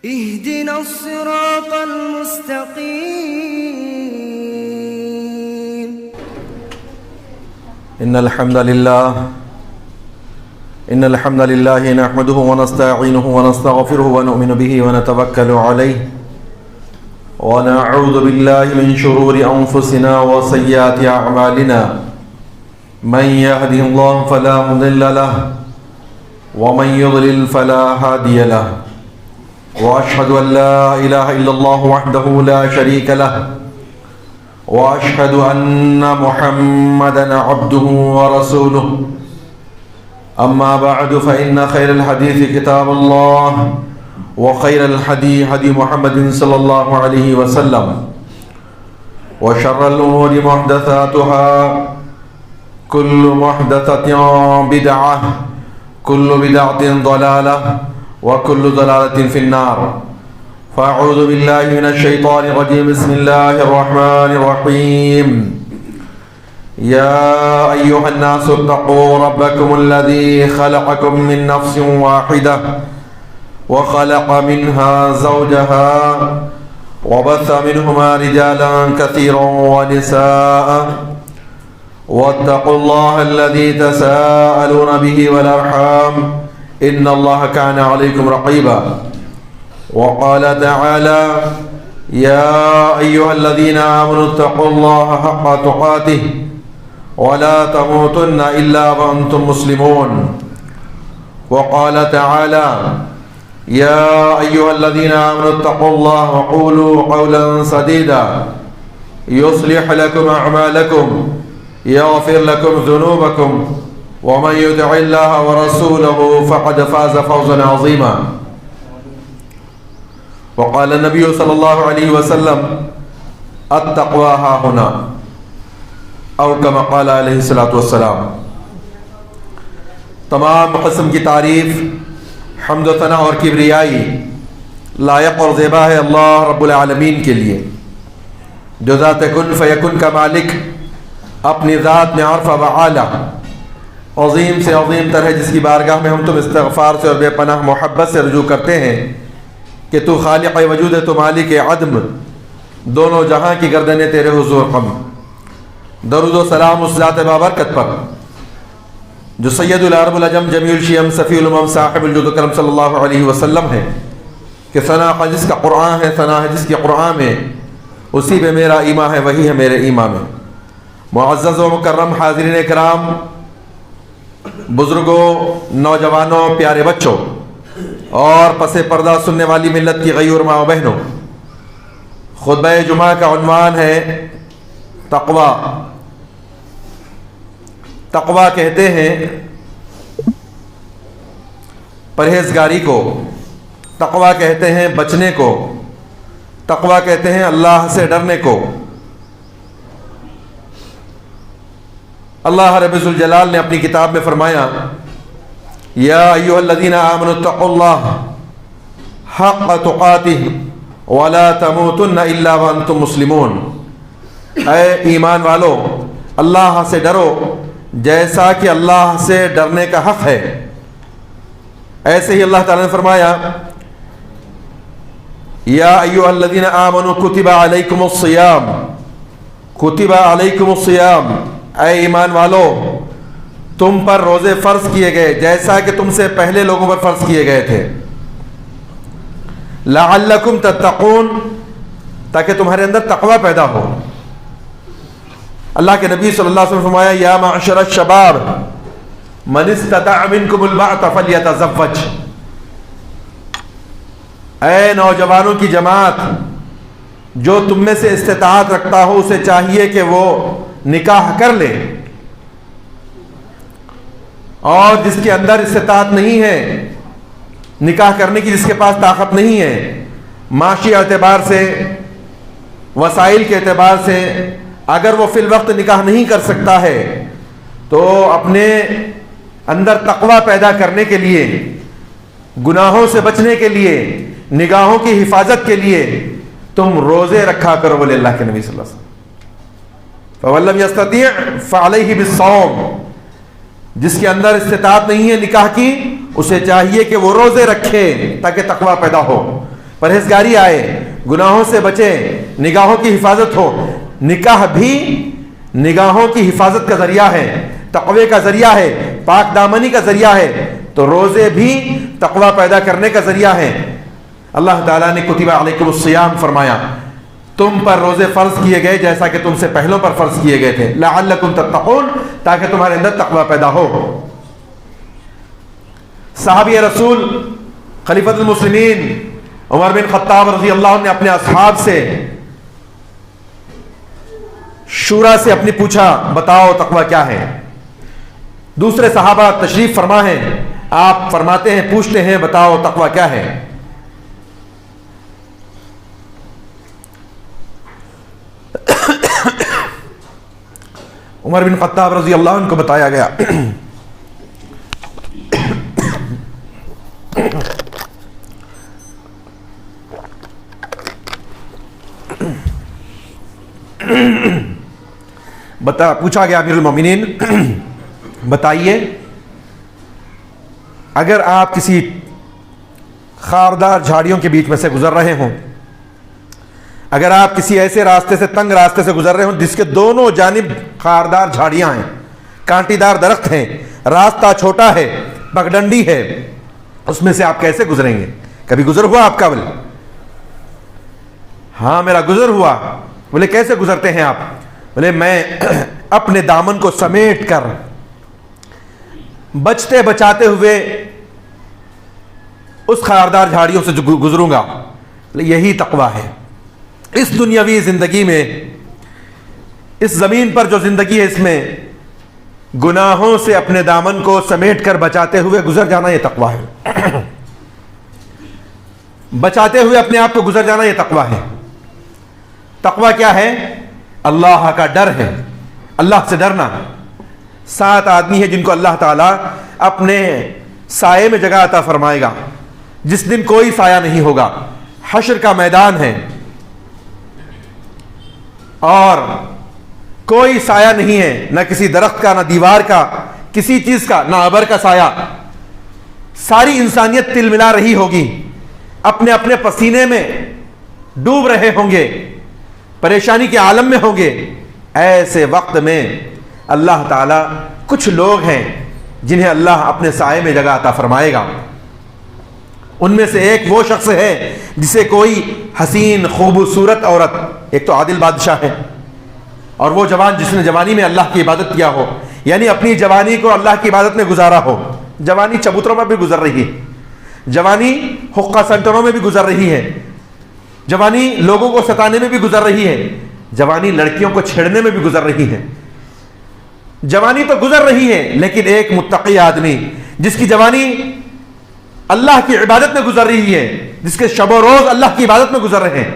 اهدنا الصراط المستقيم. إن الحمد لله نحمده ونستعينه ونستغفره ونؤمن به ونتوكل عليه ونعوذ بالله من شرور أنفسنا وسيئات أعمالنا. من يهده الله فلا مضل له ومن يضلل فلا هادي له. وأشهد أن لا إله إلا الله وحده لا شريك له وأشهد أن محمدا عبده ورسوله. أما بعد فإن خير الحديث كتاب الله وخير الهدي هدي محمد صلى الله عليه وسلم وشر الأمور محدثاتها كل محدثة بدعة كل بدعة ضلالة وكل ضلالة في النار. فأعوذ بالله من الشيطان الرجيم. بسم الله الرحمن الرحيم. يا أيها الناس اتقوا ربكم الذي خلقكم من نفس واحدة وخلق منها زوجها وبث منهما رجالا كثيرا ونساء واتقوا الله الذي تساءلون به والأرحام إن الله كان عليكم رقيبا. وقال تعالى يا أيها الذين آمنوا اتقوا الله حق تقاته ولا تموتن إلا وأنتم مسلمون. وقال تعالى يا أيها الذين آمنوا اتقوا الله وقولوا قولا سديدا يصلح لكم أعمالكم يغفر لكم ذنوبكم ومن يطع الله ورسوله فقد فاز فوزا عظيما. وقال النبي صلى الله عليه وسلم التقوى ها هنا او كما قال علیہ الصلوۃ والسلام. تمام قسم کی تعریف، حمد و ثنا اور کبریائی لائق اور زیبا ہے اللہ رب العالمین کے لیے، جو ذات کن فیکن کا مالک، اپنی ذات میں عرف و اعلیٰ، عظیم سے عظیم تر ہے، جس کی بارگاہ میں ہم تم استغفار سے اور بے پناہ محبت سے رجوع کرتے ہیں کہ تو خالق وجود ہے، تو مالک عدم، دونوں جہاں کی گردنیں تیرے حضور خم. درود و سلام اس ذات بابرکت پر جو سید العرب العجم جمیع الشیم صفی الامم صاحب الجود و کرم صلی اللہ علیہ وسلم ہے، کہ ثنا جس کا قرآن ہے، ثنا ہے جس کی قرآن میں، اسی پہ میرا ایمان ہے، وہی ہے میرے ایمان میں. معزز و مکرم حاضرین کرام، بزرگوں، نوجوانوں، پیارے بچوں اور پس پردہ سننے والی ملت کی غیور ماں و بہنوں، خطبہ جمعہ کا عنوان ہے تقوی. تقوی کہتے ہیں پرہیزگاری کو، تقوی کہتے ہیں بچنے کو، تقوی کہتے ہیں اللہ سے ڈرنے کو. اللہ رب ذوالجلال نے اپنی کتاب میں فرمایا یا ایھا الذین آمنوا اتقوا اللہ حق تقاتہ ولا تموتن الا وانتم مسلمون. اے ایمان والو، اللہ سے ڈرو جیسا کہ اللہ سے ڈرنے کا حق ہے. ایسے ہی اللہ تعالیٰ نے فرمایا یا ایھا الذین آمنوا کتب علیکم الصیام، کتب علیکم الصیام، اے ایمان والو تم پر روزے فرض کیے گئے جیسا کہ تم سے پہلے لوگوں پر فرض کیے گئے تھے. لعلکم تتقون، تاکہ تمہارے اندر تقوی پیدا ہو. اللہ کے نبی صلی اللہ علیہ وسلم نے فرمایا یا معشر الشباب من استطاع منکم الباءۃ فلیتزوج. اے نوجوانوں کی جماعت، جو تم میں سے استطاعت رکھتا ہو اسے چاہیے کہ وہ نکاح کر لے، اور جس کے اندر استطاعت نہیں ہے نکاح کرنے کی، جس کے پاس طاقت نہیں ہے، معاشی اعتبار سے، وسائل کے اعتبار سے، اگر وہ فی الوقت نکاح نہیں کر سکتا ہے تو اپنے اندر تقوی پیدا کرنے کے لیے، گناہوں سے بچنے کے لیے، نگاہوں کی حفاظت کے لیے تم روزے رکھا کرو. بولے اللہ کے نبی صلی اللہ علیہ وسلم فَوَن لَّمْ يَسْتَطِعْ فَعَلَيْهِ بِالصَّوْمِ. جس کے اندر استطاعت نہیں ہے نکاح کی، اسے چاہیے کہ وہ روزے رکھے تاکہ تقوی پیدا ہو. پرہیزگاری آئے، گناہوں سے بچے، نگاہوں کی حفاظت ہو۔ نکاح بھی نگاہوں کی حفاظت کا ذریعہ ہے، تقوی کا ذریعہ ہے، پاک دامنی کا ذریعہ ہے، تو روزے بھی تقوی پیدا کرنے کا ذریعہ ہے۔ اللہ تعالیٰ نے کتب علیکم الصیام فرمایا، تم پر روزے فرض کیے گئے جیسا کہ تم سے پہلوں پر فرض کیے گئے تھے، لعلکم تتقون، تاکہ تمہارے اندر تقوی پیدا ہو۔ صحابی رسول خلیفۃ المسلمین عمر بن خطاب رضی اللہ عنہ نے اپنے اصحاب سے شورا سے اپنی پوچھا، بتاؤ تقوی کیا ہے؟ دوسرے صحابہ تشریف فرما ہیں، آپ فرماتے ہیں، پوچھتے ہیں بتاؤ تقوی کیا ہے؟ عمر بن خطاب رضی اللہ عنہ کو بتایا گیا پوچھا گیا امیر المومنین بتائیے، اگر آپ کسی خاردار جھاڑیوں کے بیچ میں سے گزر رہے ہوں، اگر آپ کسی ایسے راستے سے، تنگ راستے سے گزر رہے ہوں جس کے دونوں جانب خاردار جھاڑیاں ہیں، کانٹی دار درخت ہیں، راستہ چھوٹا ہے، پگڈنڈی ہے، اس میں سے آپ کیسے گزریں گے؟ کبھی گزر ہوا آپ کا؟ بولے ہاں میرا گزر ہوا۔ بولے کیسے گزرتے ہیں آپ؟ بولے میں اپنے دامن کو سمیٹ کر بچتے بچاتے ہوئے اس خاردار جھاڑیوں سے گزروں گا۔ یہی تقوی ہے۔ اس دنیاوی زندگی میں، اس زمین پر جو زندگی ہے، اس میں گناہوں سے اپنے دامن کو سمیٹ کر بچاتے ہوئے گزر جانا، یہ تقوی ہے۔ بچاتے ہوئے اپنے آپ کو گزر جانا، یہ تقوی ہے۔ تقوی کیا ہے؟ اللہ کا ڈر ہے، اللہ سے ڈرنا۔ 7 آدمی ہیں جن کو اللہ تعالیٰ اپنے سائے میں جگہ عطا فرمائے گا، جس دن کوئی سایہ نہیں ہوگا، حشر کا میدان ہے، اور کوئی سایہ نہیں ہے، نہ کسی درخت کا، نہ دیوار کا، کسی چیز کا، نہ ابر کا سایہ۔ ساری انسانیت تل ملا رہی ہوگی، اپنے اپنے پسینے میں ڈوب رہے ہوں گے، پریشانی کے عالم میں ہوں گے۔ ایسے وقت میں اللہ تعالیٰ کچھ لوگ ہیں جنہیں اللہ اپنے سائے میں جگہ عطا فرمائے گا۔ ان میں سے ایک وہ شخص ہے جسے کوئی حسین خوبصورت عورت، ایک تو عادل بادشاہ ہے، اور وہ جوان جس نے جوانی میں اللہ کی عبادت کیا ہو، یعنی اپنی جوانی کو اللہ کی عبادت میں گزارا ہو۔ جوانی چبوتروں میں بھی گزر رہی ہے، جوانی حقہ سنٹروں میں بھی گزر رہی ہے، جوانی لوگوں کو ستانے میں بھی گزر رہی ہے، جوانی لڑکیوں کو چھیڑنے میں بھی گزر رہی ہے۔ جوانی تو گزر رہی ہے، لیکن ایک متقی آدمی جس کی جوانی اللہ کی عبادت میں گزر رہی ہے، جس کے شب و روز اللہ کی عبادت میں گزر رہے ہیں،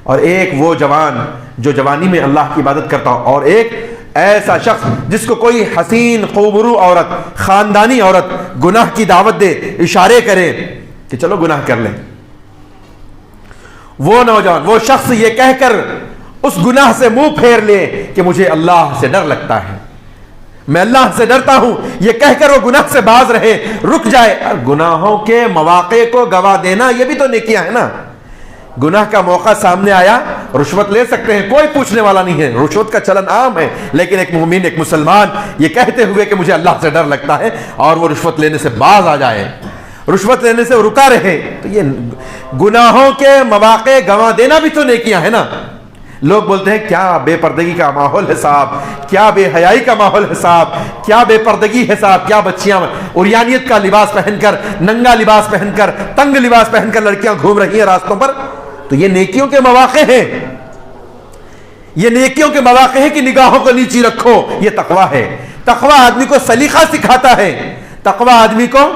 اور ایک وہ جوان جو جوانی میں اللہ کی عبادت کرتا ہو، اور ایک ایسا شخص جس کو کوئی حسین خوبرو عورت، خاندانی عورت گناہ کی دعوت دے، اشارے کرے کہ چلو گناہ کر لیں۔ وہ نوجوان، وہ شخص یہ کہہ کر اس گناہ سے منہ پھیر لے کہ مجھے اللہ سے ڈر لگتا ہے، میں اللہ سے ڈرتا ہوں، یہ کہہ کر وہ گناہ سے باز رہے، رک جائے۔ گناہوں کے مواقع کو گوا دینا یہ بھی تو نیکیاں ہے نا۔ گناہ کا موقع سامنے آیا، رشوت لے سکتے ہیں، کوئی پوچھنے والا نہیں ہے، رشوت کا چلن عام ہے، لیکن ایک مومن، ایک مسلمان یہ کہتے ہوئے کہ مجھے اللہ سے ڈر لگتا ہے، اور وہ رشوت لینے سے باز آ جائے، رشوت لینے سے رکا رہے، تو یہ گناہوں کے مواقع گوا دینا بھی تو نیکیاں ہے نا۔ لوگ بولتے ہیں کیا بے پردگی کا ماحول ہے صاحب، کیا بے حیائی کا ماحول ہے صاحب، کیا بے پردگی ہے صاحب، کیا بچیاں عریانیت کا لباس پہن کر، ننگا لباس پہن کر، تنگ لباس پہن کر لڑکیاں گھوم رہی ہیں راستوں پر۔ تو یہ نیکیوں کے مواقع ہیں، یہ نیکیوں کے مواقع ہیں کہ نگاہوں کو نیچی رکھو، یہ تقویٰ ہے۔ تقویٰ آدمی کو سلیقہ سکھاتا ہے، تقویٰ آدمی کو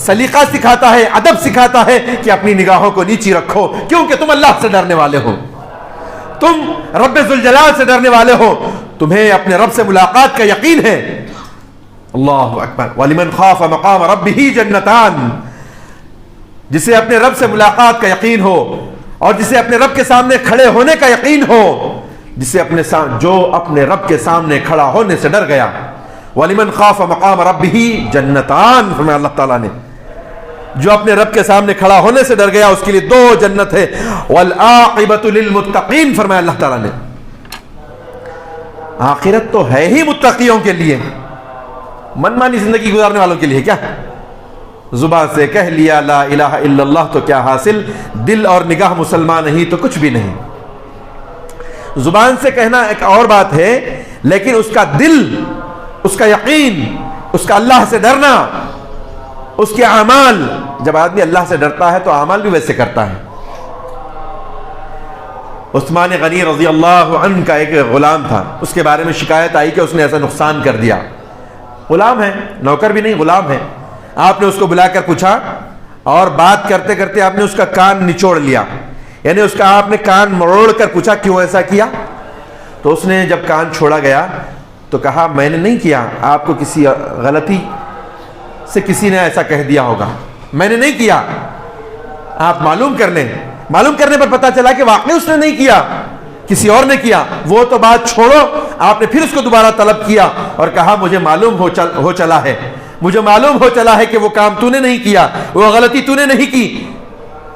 سلیقہ سکھاتا ہے، ادب سکھاتا ہے کہ اپنی نگاہوں کو نیچی رکھو، کیونکہ تم اللہ سے ڈرنے والے ہو، تم رب ذوالجلال سے ڈرنے والے ہو، تمہیں اپنے رب سے ملاقات کا یقین ہے۔ اللہ اکبر۔ وَلِمَنْ خَافَ مَقَامَ رَبِّهِ جَنَّتَانِ، جسے اپنے رب سے ملاقات کا یقین ہو، اور جسے اپنے رب کے سامنے کھڑے ہونے کا یقین ہو، جسے جو اپنے رب کے سامنے کھڑا ہونے سے ڈر گیا۔ وَلِمَنْ خَافَ مَقَامَ رَبِّهِ جَنَّتَانِ، فرمایا اللہ تعالیٰ نے، جو اپنے رب کے سامنے کھڑا ہونے سے ڈر گیا اس کے لیے 2 جنت ہے. والعاقبۃ للمتقین فرمایا اللہ تعالیٰ نے. آخرت تو ہے ہی متقیوں کے لیے, منمانی زندگی گزارنے والوں کے لیے کیا؟ زبان سے کہہ لیا لا الہ الا اللہ تو کیا حاصل, دل اور نگاہ مسلمان نہیں تو کچھ بھی نہیں. زبان سے کہنا ایک اور بات ہے, لیکن اس کا دل, اس کا یقین, اس کا اللہ سے ڈرنا, اس کے اعمال, جب آدمی اللہ سے ڈرتا ہے تو اعمال بھی ویسے کرتا ہے. عثمان غنی رضی اللہ عنہ کا ایک غلام تھا, اس کے بارے میں شکایت آئی کہ اس نے ایسا نقصان کر دیا. غلام ہے, نوکر بھی نہیں, غلام ہے. آپ نے اس کو بلا کر پوچھا اور بات کرتے کرتے آپ نے اس کا کان نچوڑ لیا, یعنی اس کا آپ نے کان مروڑ کر پوچھا کیوں ایسا کیا؟ تو اس نے جب کان چھوڑا گیا تو کہا میں نے نہیں کیا, آپ کو کسی غلطی سے کسی نے ایسا کہہ دیا ہوگا, میں نے نہیں کیا, آپ معلوم کر لیں. معلوم کرنے پر پتا چلا کہ واقعی اس نے نہیں کیا, کسی اور نے کیا. وہ تو بات چھوڑو, آپ نے پھر اس کو دوبارہ طلب کیا اور کہا مجھے معلوم ہو چلا ہے, مجھے معلوم ہو چلا ہے کہ وہ کام تو نے نہیں کیا, وہ غلطی تو نے نہیں کی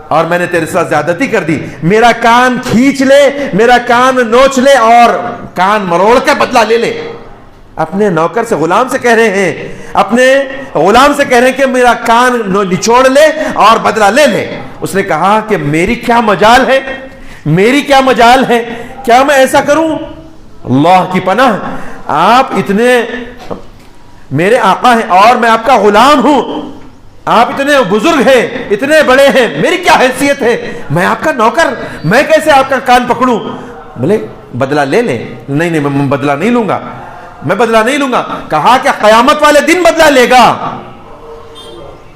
اور میں نے تیرے ساتھ زیادتی کر دی. میرا کان کھینچ لے, میرا کان نوچ لے اور کان مروڑ کر بدلہ لے لے. اپنے نوکر سے, غلام سے کہہ رہے ہیں, اپنے غلام سے کہہ رہے ہیں کہ میرا کان نچوڑ لے اور بدلہ لے لے. اس نے کہا کہ میری کیا مجال ہے, میری کیا مجال ہے, کیا میں ایسا کروں؟ اللہ کی پناہ, آپ اتنے میرے آقا ہیں اور میں آپ کا غلام ہوں, آپ اتنے بزرگ ہیں, اتنے بڑے ہیں, میری کیا حیثیت ہے, میں آپ کا نوکر, میں کیسے آپ کا کان پکڑوں؟ بولے بدلہ لے لیں. نہیں میں بدلہ نہیں لوں گا, میں بدلہ نہیں لوں گا. کہا کہ قیامت والے دن بدلہ لے گا.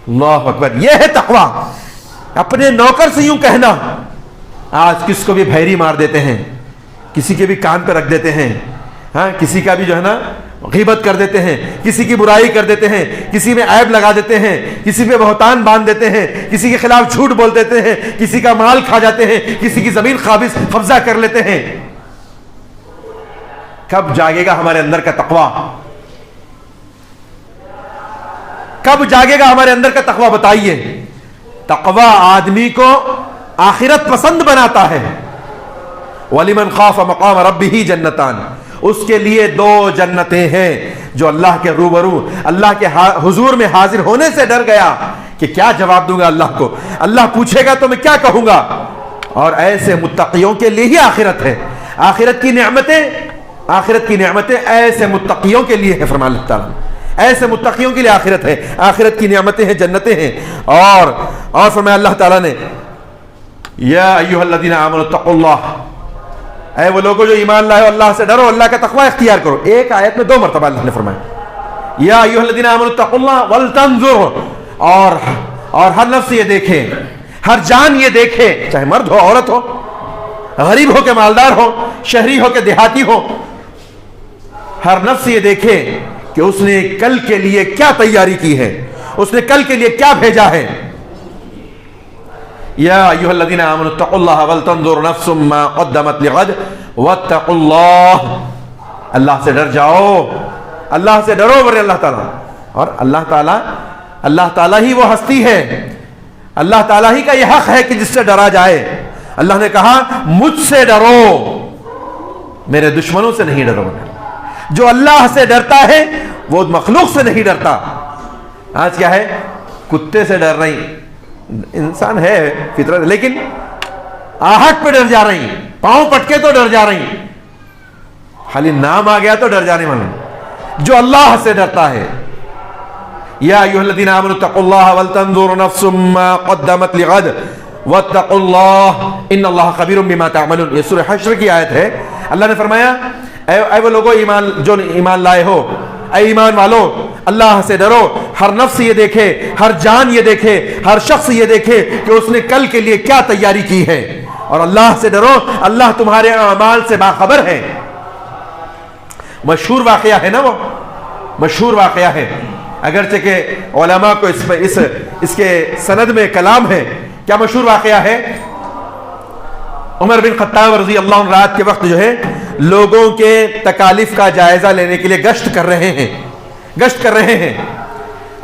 اللہ اکبر, یہ ہے تقویٰ. اپنے نوکر سے یوں کہنا. آج کس کو بھی بھیری مار دیتے ہیں, کسی کے بھی کان پہ رکھ دیتے ہیں, ہاں کسی کا بھی جو ہے نا غیبت کر دیتے ہیں, کسی کی برائی کر دیتے ہیں, کسی میں عیب لگا دیتے ہیں, کسی پہ بہتان باندھ دیتے ہیں, کسی کے خلاف جھوٹ بول دیتے ہیں, کسی کا مال کھا جاتے ہیں, کسی کی زمین قبضہ کر لیتے ہیں. کب جاگے گا ہمارے اندر کا تقویٰ؟ کب جاگے گا ہمارے اندر کا تقویٰ؟ بتائیے. تقویٰ آدمی کو آخرت پسند بناتا ہے. وَلِمَنْ خَافَ مَقَامَ رَبِّهِ جَنَّتَانِ, اس کے لیے 2 جنتیں ہیں. جو اللہ کے روبرو, اللہ کے حضور میں حاضر ہونے سے ڈر گیا کہ کیا جواب دوں گا اللہ کو, اللہ پوچھے گا تو میں کیا کہوں گا. اور ایسے متقیوں کے لیے ہی آخرت ہے. آخرت کی نعمتیں ایسے متقیوں کے لیے ہے. فرمان اللہ تعالیٰ, ایسے متقیوں کے لیے آخرت ہے. آخرت کی نعمتیں ہیں, جنتیں ہیں. اور فرمایا اللہ تعالیٰ نے یا ایھا الذین آمنوا اتقوا اللہ, اے وہ لوگوں جو ایمان لائے ہو اللہ سے ڈرو, اللہ کا تقوی اختیار کرو. ایک آیت میں 2 مرتبہ اللہ نے فرمایا یا ایھا الذین آمنوا اتقوا اللہ ولتنظر, اور ہر نفس یہ دیکھے, ہر جان یہ دیکھے, چاہے مرد ہو عورت ہو, غریب ہو کہ مالدار ہو, شہری ہو کہ دیہاتی ہو, ہر نفس یہ دیکھے کہ اس نے کل کے لیے کیا تیاری کی ہے, اس نے کل کے لیے کیا بھیجا ہے. یا ایھا الذین آمنوا اتقوا اللہ ولتنظر نفس ما قدمت لغد واتقوا اللہ, اللہ سے ڈر جاؤ, اللہ سے ڈرو ورے اللہ تعالیٰ. اور اللہ تعالیٰ ہی وہ ہستی ہے, اللہ تعالیٰ ہی کا یہ حق ہے کہ جس سے ڈرا جائے. اللہ نے کہا مجھ سے ڈرو, میرے دشمنوں سے نہیں ڈرو. جو اللہ سے ڈرتا ہے وہ مخلوق سے نہیں ڈرتا. آج کیا ہے, کتے سے ڈر رہی, انسان ہے فطرت, لیکن آہٹ پہ ڈر جا رہی, پاؤں پٹکے تو ڈر جا رہی, خالی نام آ گیا تو ڈر جانے والا. جو اللہ سے ڈرتا ہے یا ایھا الذین آمنوا اتقوا اللہ ولتنظر نفس ما قدمت لغد واتقوا اللہ ان اللہ خبیر بما تعملون. یہ سورہ حشر کی آیت ہے. اللہ نے فرمایا اے وہ لوگوں جو ایمان لائے ہو, اے ایمان والو, اللہ سے ڈرو. ہر نفس یہ دیکھے, ہر جان یہ دیکھے, ہر شخص یہ دیکھے کہ اس نے کل کے لیے کیا تیاری کی ہے, اور اللہ سے ڈرو, اللہ تمہارے اعمال سے باخبر ہے. مشہور واقعہ ہے نا, وہ مشہور واقعہ ہے, اگرچہ کہ علماء کو اس کے سند میں کلام ہے. کیا مشہور واقعہ ہے؟ عمر بن خطاب رضی اللہ عنہ رات کے وقت جو ہے لوگوں کے تکالیف کا جائزہ لینے کے لیے گشت کر رہے ہیں,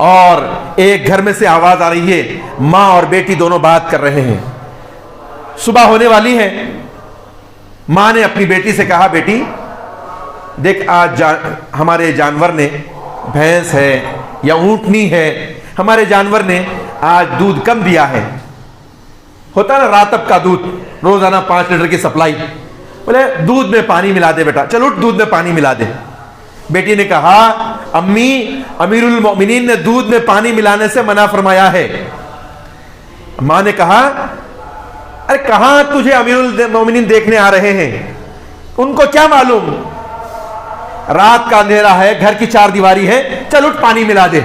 اور ایک گھر میں سے آواز آ رہی ہے، ماں اور بیٹی دونوں بات کر رہے ہیں، صبح ہونے والی ہے۔ ماں نے اپنی بیٹی سے کہا، بیٹی دیکھ آج ہمارے جانور نے، بھینس ہے یا اونٹنی ہے، ہمارے جانور نے آج دودھ کم دیا ہے، ہوتا نا راتب کا دودھ روزانہ 5 لیٹر کی سپلائی، بولے دودھ میں پانی ملا دے بیٹا، چلو دودھ میں پانی ملا دے۔ بیٹی نے کہا، امی امیر المومنین نے دودھ میں پانی ملانے سے منع فرمایا ہے۔ ماں نے کہا، ارے کہاں تجھے امیر المومنین دیکھنے آ رہے ہیں، ان کو کیا معلوم، رات کا اندھیرا ہے، گھر کی 4 دیواری ہے، چل اٹھ پانی ملا دے۔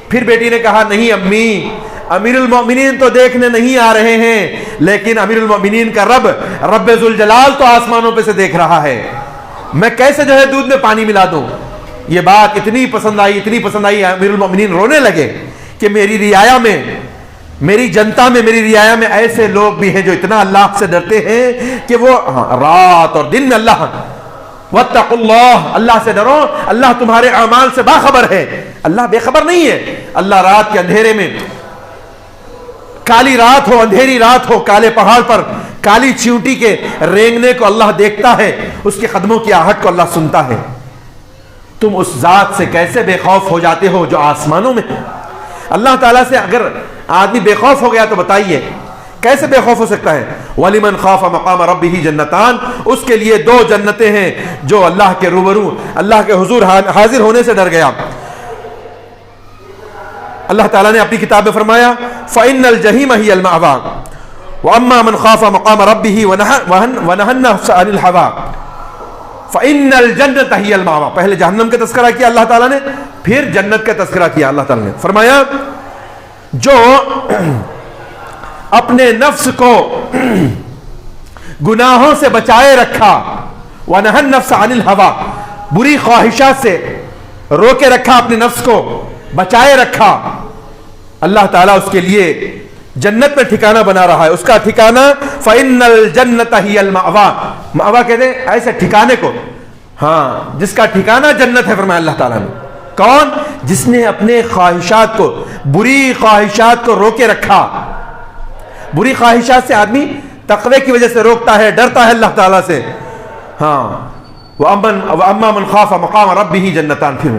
پھر بیٹی نے کہا، نہیں امی، امیر المومنین تو دیکھنے نہیں آ رہے ہیں، لیکن امیر المومنین کا رب ذوالجلال تو آسمانوں پہ سے دیکھ رہا ہے، میں کیسے جو ہے دودھ میں پانی ملا دوں۔ یہ بات اتنی پسند آئی، امیر المومنین رونے لگے کہ میری رعایا میں، میری جنتا میں، میری رعایا میں ایسے لوگ بھی ہیں جو اتنا اللہ سے ڈرتے ہیں کہ وہ رات اور دن میں اللہ، واتقوا اللہ، اللہ سے ڈرو، اللہ تمہارے اعمال سے باخبر ہے، اللہ بے خبر نہیں ہے۔ اللہ رات کے اندھیرے میں، کالی رات ہو، اندھیری رات ہو، کالے پہاڑ پر کالی چیونٹی کے رینگنے کو اللہ دیکھتا ہے، اس کے قدموں کی آہٹ کو اللہ سنتا ہے۔ تم اس ذات سے کیسے بے خوف ہو جاتے ہو جو آسمانوں میں؟ اللہ تعالیٰ سے اگر آدمی بے خوف ہو گیا تو بتائیے کیسے بے خوف ہو سکتا ہے؟ وَلِمَنْ خَافَ مَقَامَ رَبِّهِ جَنَّتَانِ، اس کے لیے 2 جنتیں ہیں، جو اللہ کے روبرو، اللہ کے حضور حاضر ہونے سے ڈر گیا۔ اللہ تعالیٰ نے اپنی کتاب میں فرمایا، فَإِنَّ الْجَحِيمَ هِيَ الْمَأْوَىٰ وَأَمَّا مَنْ خَافَ مَقَامَ رَبِّهِ وَنَهَى النَّفْسَ عَنِ الْهَوَىٰ فَإِنَّ الْجَنَّةَ هِيَ الْمَأْوَىٰ۔ پہلے جہنم کا تذکرہ کیا اللہ تعالیٰ نے، پھر جنت کا تذکرہ کیا اللہ تعالیٰ نے۔ فرمایا جو اپنے نفس کو گناہوں سے بچائے رکھا، وَنَهَى النَّفْسَ عَنِ الْهَوَىٰ، بری خواہشات سے روکے رکھا، اپنے نفس کو بچائے رکھا، اللہ تعالیٰ اس کے لیے جنت میں ٹھکانہ بنا رہا ہے۔ اس کا ٹھکانہ فَإِنَّ الْجَنَّةَ هِيَ الْمَأْوَىٰ، مأوا کہتے ہیں ایسے ٹھکانے کو، ہاں جس کا ٹھکانہ جنت ہے، فرمایا اللہ تعالیٰ نے۔ کون؟ جس نے اپنے خواہشات کو، بری خواہشات کو روکے رکھا۔ بری خواہشات سے آدمی تقوی کی وجہ سے روکتا ہے، ڈرتا ہے اللہ تعالیٰ سے۔ ہاں وَأَمَّا مَنْ خَافَ مَقَامَ رَبِّهِ جَنَّتَانِ، پھر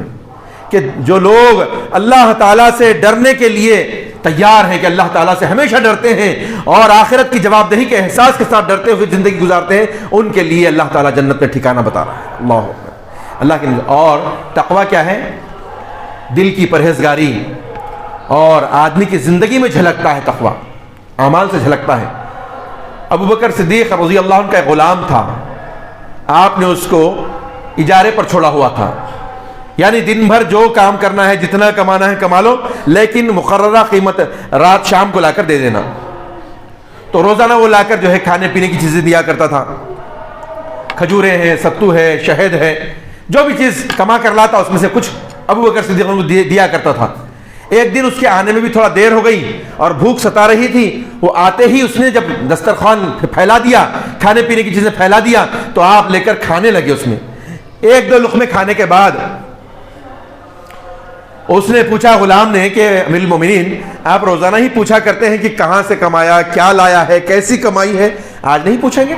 کہ جو لوگ اللہ تعالیٰ سے ڈرنے کے لیے تیار ہیں، کہ اللہ تعالیٰ سے ہمیشہ ڈرتے ہیں اور آخرت کی جواب دہی کے احساس کے ساتھ ڈرتے ہوئے زندگی گزارتے ہیں، ان کے لیے اللہ تعالیٰ جنت میں ٹھکانہ بتا رہا ہے۔ اللہ اکبر، اللہ کے نزول۔ اور تقویٰ کیا ہے؟ دل کی پرہیزگاری، اور آدمی کی زندگی میں جھلکتا ہے تقویٰ، اعمال سے جھلکتا ہے۔ ابو بکر صدیق رضی اللہ عنہ کا ایک غلام تھا، آپ نے اس کو اجارے پر چھوڑا ہوا تھا، یعنی دن بھر جو کام کرنا ہے، جتنا کمانا ہے کما لو، لیکن مقررہ قیمت رات شام کو لا کر دے دینا۔ تو روزانہ وہ لا کر جو ہے کھانے پینے کی چیزیں دیا کرتا تھا، کھجوریں ہیں، ستو ہے، شہد ہے، جو بھی چیز کما کر لاتا اس میں سے کچھ ابو بکر صدیق کو دیا کرتا تھا۔ ایک دن اس کے آنے میں بھی تھوڑا دیر ہو گئی اور بھوک ستا رہی تھی، وہ آتے ہی اس نے جب دسترخوان پھیلا دیا، کھانے پینے کی چیزیں پھیلا دیا، تو آپ لے کر کھانے لگے۔ اس میں 1-2 لقمے کھانے کے بعد اس نے پوچھا غلام نے کہ امیر المومنین، آپ روزانہ ہی پوچھا کرتے ہیں کہ کہاں سے کمایا، کیا لایا ہے، کیسی کمائی ہے، آج نہیں پوچھیں گے؟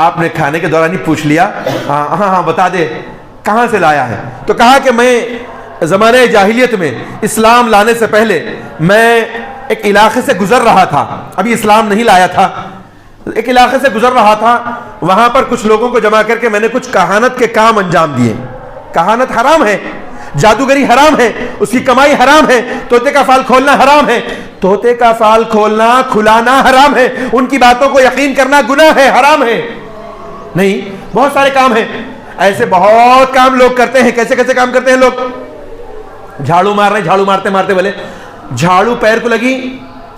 آپ نے کھانے کے دوران ہی پوچھ لیا، ہاں بتا دے کہاں سے لایا ہے۔ تو کہا کہ میں زمانہ جاہلیت میں، اسلام لانے سے پہلے، میں ایک علاقے سے گزر رہا تھا، ابھی اسلام نہیں لایا تھا، ایک علاقے سے گزر رہا تھا، وہاں پر کچھ لوگوں کو جمع کر کے میں نے کچھ کہانت کے کام انجام دیے۔ کہانت حرام ہے، جادوگری حرام ہے، اس کی کمائی حرام ہے، طوطے کا فال کھولنا حرام ہے، طوطے کا فال کھولنا کھلانا حرام ہے، ان کی باتوں کو یقین کرنا گناہ ہے، حرام ہے۔ نہیں، بہت سارے کام ہیں ایسے، بہت کام لوگ کرتے ہیں۔ کیسے کیسے کام کرتے ہیں لوگ؟ جھاڑو مار رہے ہیں، جھاڑو مارتے مارتے بولے جھاڑو پیر کو لگی،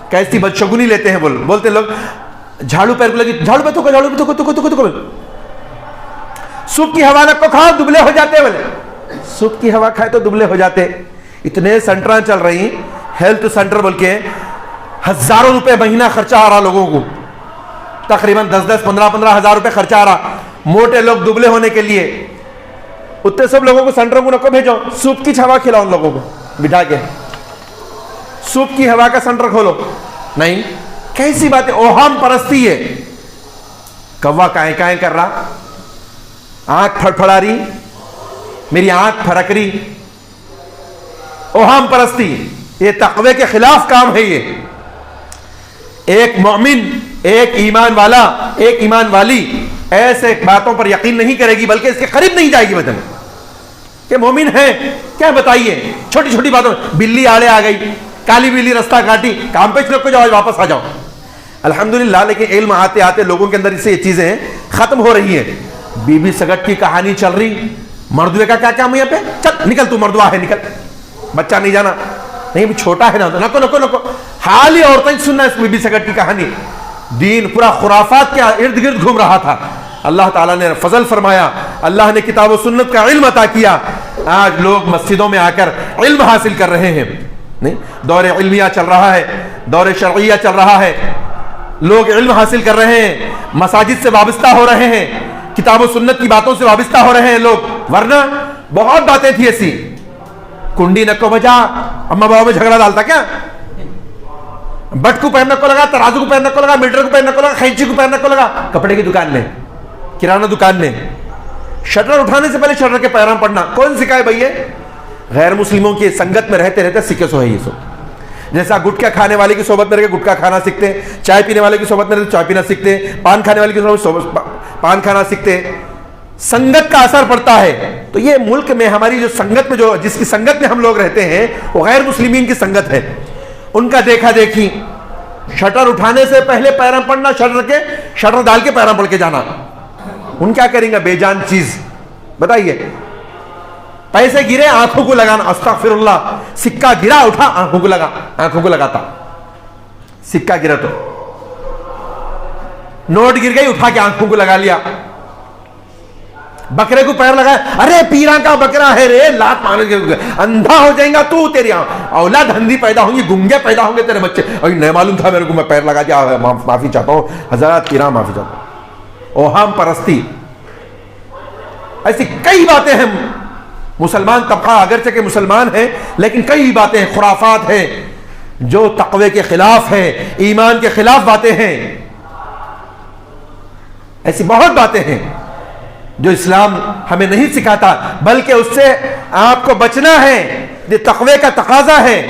کیسی بدشگونی لیتے ہیں، بولتے لوگ جھاڑو پیر کو لگی، جھاڑو پہ تھوکو، جھاڑو پہ تھوکو، صبح کی ہوا نہ کو کھاؤ، دبلے ہو جاتے، بولے صبح کی ہوا کھائے تو دبلے ہو جاتے۔ اتنے سنٹراں چل رہی، ہیلتھ سنٹر بول کے، ہزاروں روپے مہینہ خرچہ آ رہا لوگوں کو، تقریباً 10-10 15-15 ہزار روپے خرچہ آ رہا موٹے لوگ دبلے ہونے کے لیے۔ اتنے سب لوگوں کو سنٹروں کو نہ کو بھیجو، صبح کی ہوا کھلاؤ ان لوگوں کو، بٹھا کے صبح کی ہوا کا سنٹر کھولو. نہیں, کیسی بات ہے, اوہام پرستی ہے. کوا کائیں کائیں کر رہا, آنکھ پھڑپھڑا رہی, میری آنکھ پھرک رہی, اوہام پرستی. یہ تقوی کے خلاف کام ہے. یہ ایک مومن, ایک ایمان والا, ایک ایمان والی ایسے باتوں پر یقین نہیں کرے گی, بلکہ اس کے قریب نہیں جائے گی. بدن کہ مومن ہے کیا بتائیے, چھوٹی چھوٹی باتوں, بلی آڑے آ گئی, کالی بلی رستہ کاٹی, کام پہ چھلک کو جاؤ, واپس آ جاؤ. الحمدللہ, لیکن علم آتے آتے لوگوں کے اندر اس سے یہ چیزیں ختم ہو رہی ہیں. بی بی سگٹ کی کہانی چل رہی, مردوے کا کیا کام ہے یہاں پہ, چل نکل, تو مردوا ہے نکل, بچہ نہیں جانا, نہیں چھوٹا ہے نا, نکو نکو نکو. حال ہی عورتیں سننا اس بی بی سگٹ کی کہانی. دین پورا خرافات کے ارد گرد گھوم رہا تھا. اللہ تعالیٰ نے فضل فرمایا, اللہ نے کتاب و سنت کا علم عطا کیا. آج لوگ مسجدوں میں آ کر علم حاصل کر رہے ہیں. نہیں, دور علمیہ چل رہا ہے, دور شرعیہ چل رہا ہے, لوگ علم حاصل کر رہے ہیں, مساجد سے وابستہ ہو رہے ہیں, کتاب و سنت کی باتوں سے وابستہ ہو رہے ہیں لوگ. ورنہ بہت باتیں تھی ایسی, کنڈی نکو بجا, اما بابا میں جھگڑا ڈالتا کیا, بٹ کو پہننے کو لگا, ترازو کو پہننے کو لگا, میٹر کو پہننے کو لگا, خینچی کو پہننے کو لگا, کپڑے کی دکان میں, کرانہ دکان میں. شٹر اٹھانے سے پہلے شٹر کے پیرام پڑنا کون سکھائے بھائی؟ غیر مسلموں کی سنگت میں رہتے رہتے سیکھے سو ہے یہ سب. جیسا گٹکا کھانے والے کی صحبت میں رہ کے گٹکا کھانا سیکھتے, چائے پینے والے کی صحبت میں رہ کے چائے پینا سیکھتے, پان کھانے والے کی صحبت پان کھانا سیکھتے. سنگت کا اثر پڑتا ہے. تو یہ ملک میں ہماری جو سنگت میں, جو جس کی سنگت میں ہم لوگ رہتے ہیں, وہ غیر مسلمین کی سنگت ہے. ان کا دیکھا دیکھی, شٹر اٹھانے سے پہلے پیرام پڑنا, شٹر ڈال کے پیرام پڑھ کے جانا. ان کیا کریں گے بے جان چیز بتائیے. پیسے گرے آنکھوں کو لگانا, استغفر اللہ. سکہ گرا اٹھا آنکھوں کو لگا, آنکھوں کو لگاتا. سکہ گرا تو نوٹ گر گئی, اٹھا کے آنکھوں کو لگا لیا. بکرے کو پیر لگایا, ارے پیرا کا بکرا ہے رے, لات مارے گے, اندھا ہو جائیں گا تو, تیری اولاد اندھی پیدا ہوں گی, گنگے پیدا ہوں گے تیرے بچے. اور نہیں معلوم تھا میرے کو, میں پیر لگا دیا, معافی چاہتا ہوں حضرات پیرا, معافی چاہتا ہوں. اوہام پرستی, ایسی کئی باتیں ہیں. مسلمان طبقہ اگرچہ کہ مسلمان ہیں, لیکن کئی باتیں خرافات ہیں جو تقوی کے خلاف ہیں, ایمان کے خلاف باتیں ہیں. ایسی بہت باتیں ہیں جو اسلام ہمیں نہیں سکھاتا, بلکہ اس سے آپ کو بچنا ہے. یہ تقوی کا تقاضا ہے.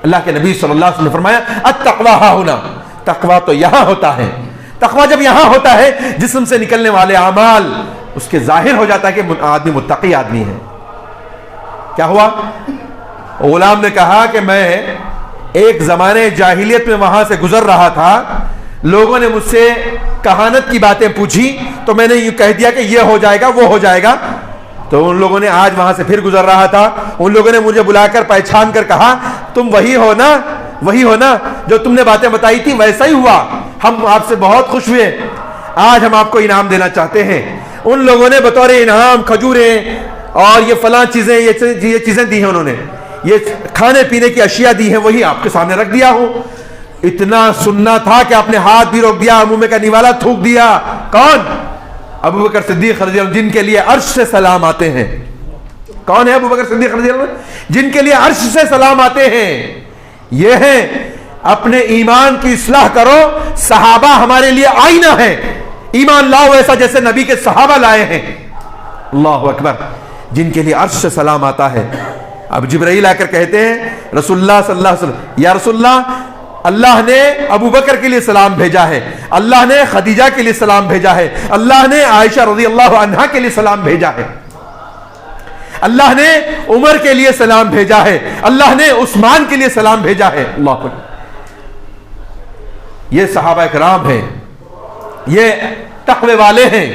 اللہ کے نبی صلی اللہ علیہ وسلم نے فرمایا التقوی ہا ہونا, تقوی تو یہاں ہوتا ہے. تقوی جب یہاں ہوتا ہے, جسم سے نکلنے والے اعمال اس کے ظاہر ہو جاتا ہے کہ آدمی متقی آدمی ہے. کیا ہوا؟ غلام نے کہا کہ میں ایک زمانے جاہلیت میں وہاں سے گزر رہا تھا, لوگوں نے مجھ سے کہانت کی باتیں پوچھی, تو میں نے یوں کہہ دیا کہ یہ ہو جائے گا, وہ ہو جائے گا. تو ان لوگوں نے, آج وہاں سے پھر گزر رہا تھا, ان لوگوں نے مجھے بلا کر پہچان کر کہا تم وہی ہو نا, وہی ہو نا جو تم نے باتیں بتائی تھی, ویسا ہی ہوا, ہم آپ سے بہت خوش ہوئے, آج ہم آپ کو انعام دینا چاہتے ہیں. ان لوگوں نے بطور انعام کھجوریں اور یہ فلاں چیزیں, یہ چیزیں دی ہیں, انہوں نے یہ کھانے پینے کی اشیاء دی ہیں, وہی آپ کے سامنے رکھ دیا ہوں. اتنا سننا تھا کہ آپ نے ہاتھ بھی روک دیا, منہ میں کا نوالا تھوک دیا. کون؟ ابو بکر صدیق رضی اللہ عنہ, جن کے لیے عرش سے سلام آتے ہیں. کون ہے ابو بکر صدیق رضی اللہ عنہ؟ جن کے لیے عرش سے سلام آتے ہیں. یہ ہیں اپنے ایمان کی اصلاح کرو. صحابہ ہمارے لیے آئینہ ہے, ایمان لاؤ ایسا جیسے نبی کے صحابہ لائے ہیں. اللہ اکبر. جن کے لیے عرش سے سلام آتا ہے. اب جبرائیل آ کر کہتے ہیں رسول اللہ صلی اللہ علیہ وسلم, یا رسول اللہ, اللہ نے ابو بکر کے لیے سلام بھیجا ہے, اللہ نے خدیجہ کے لیے سلام بھیجا ہے, اللہ نے عائشہ رضی اللہ عنہا کے لیے سلام بھیجا ہے, اللہ نے عمر کے لیے سلام بھیجا ہے, اللہ نے عثمان کے لیے سلام بھیجا ہے. اللہ اکبر. یہ صحابہ کرام ہیں, یہ تقوی والے ہیں.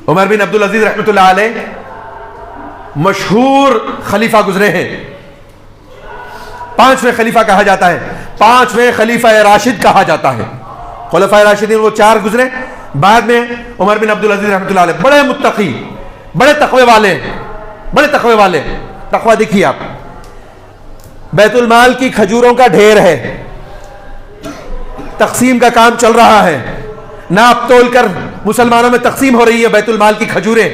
عمر بن عبد العزیز رحمۃ اللہ علیہ مشہور خلیفہ گزرے ہیں, 5ویں خلیفہ کہا جاتا ہے, 5ویں خلیفہ راشد کہا جاتا ہے. خلفائے راشدین وہ 4 گزرے, بعد میں عمر بن عبد العزیز رحمۃ اللہ علیہ. بڑے متقی, بڑے تقوی والے, بڑے تقوی والے. تقوی دیکھیے آپ, بیت المال کی کھجوروں کا ڈھیر ہے, تقسیم کا کام چل رہا ہے, ناپ تول کر مسلمانوں میں تقسیم ہو رہی ہے بیت المال کی کھجوریں.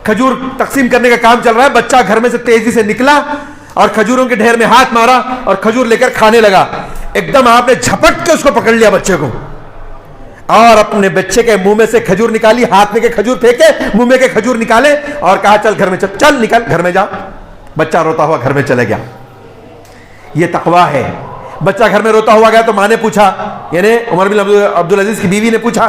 کھجور تقسیم کرنے کا کام چل رہا ہے, بچہ گھر میں سے تیزی سے نکلا اور کھجوروں کے ڈھیر میں ہاتھ مارا اور کھجور لے کر کھانے لگا. ایک دم آپ نے جھپٹ کے اس کو پکڑ لیا بچے کو, اور اپنے بچے کے منہ میں سے کھجور نکالی, ہاتھ میں کے کھجور پھینکے, منہ میں کے کھجور نکالے اور کہا چل گھر میں چل, چل نکل گھر میں جا. بچہ روتا ہوا گھر میں چلے گیا. یہ تقویٰ ہے. بچہ گھر میں روتا ہوا گیا تو ماں نے پوچھا, یعنی عمر بن عبدالعزیز کی بیوی نے پوچھا,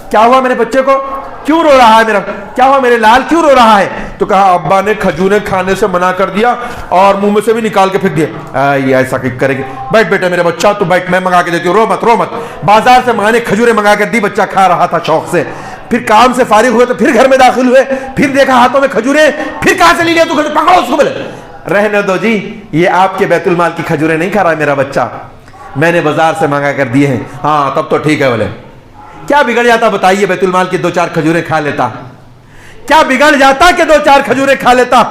کیا ہوا میرے بچے کو, کیوں رو رہا ہے میرا, کیا ہوا میرے لال کیوں رو رہا ہے؟ تو کہا ابا نے کھجوریں کھانے سے منع کر دیا اور منہ میں سے بھی نکال کے پھینک دیا. یہ ایسا کرے گی, بیٹھ بیٹے میرے بچہ, تو بیٹھ, میں منگا کے دیتی ہوں, رو مت رو مت. بازار سے ماں نے کھجوریں منگا کر دی, بچہ کھا رہا تھا شوق سے. پھر کام سے فارغ ہوئے تو پھر گھر میں داخل ہوئے, پھر دیکھا ہاتھوں میں کھجوریں, پھر کہاں سے لی لیا تو کھجور, پکڑو اس کو. بولے رہنے دو جی, یہ آپ کے بیت المال کی کھجوریں نہیں کھا رہا میرا بچہ, میں نے بازار سے منگا کر دیے ہیں. ہاں تب تو ٹھیک ہے. بولے کیا بگڑ جاتا بتائیے, بیت المال کی 2-4 کھجوریں کھا لیتا, کیا بگڑ جاتا کہ 2-4 کھجوریں کھا لیتا؟